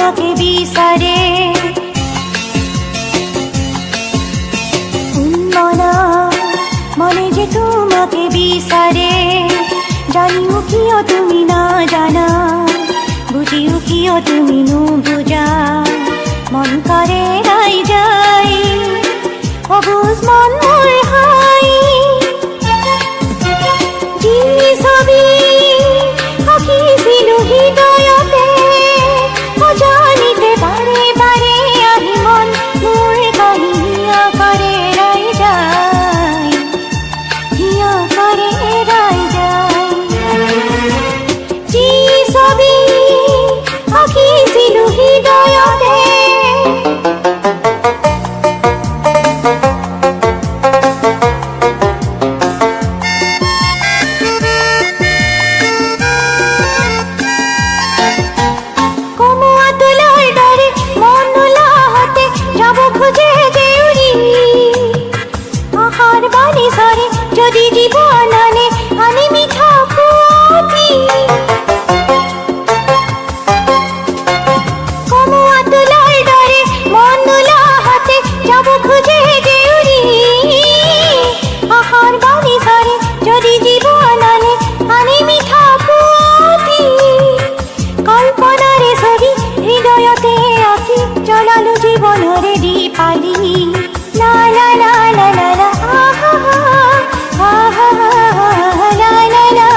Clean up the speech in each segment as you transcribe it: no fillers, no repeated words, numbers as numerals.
তোমাকে বিচারে মনা মনে যে তোমাকে বিচারে জানিও কিয় তুমি না জানা বুঝিও কিয় তুমি নুবুঝা মন করে রাই যাই অবুজ মন মোর হাই যি ছবি আঁকিছিলো হৃদয়তে অজানিতে বাৰে বাৰে আহি মন মোৰ কাহিয়া কৰে ৰাই যায় হিয়া কৰে ৰাই যায় যি ছবি আঁকিছিলো হৃদয়তে যদি জীবন আনে আনি মিঠা পুঁতি কমুয়া তুলার ডরে মন নোলা হাতে যাব খুঁজে দেউরি আহার বাণী সারে যদি জীবন আনে আনি মিঠা পুঁতি কল্পনারে ছবি হৃদয়তে আঁকি চলালো জীবনরে দীপালি লা লা লা লা লা লা আহা লা লা লা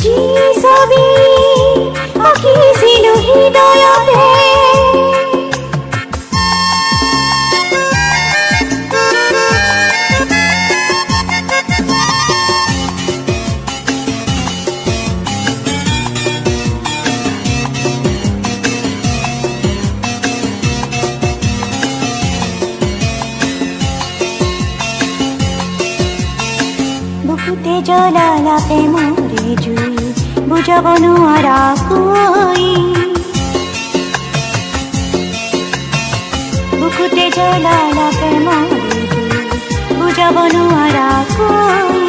যি ছবি আঁকিছিলো হৃদয়তে বুকুতে জ্বলালা প্রেমরে জুই বুঝাব নোয়ারা কই বুকুতে জ্বলালা প্রেমরে জুই বুঝাব নোয়ারা কই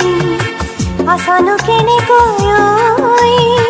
আসানো কেনে কই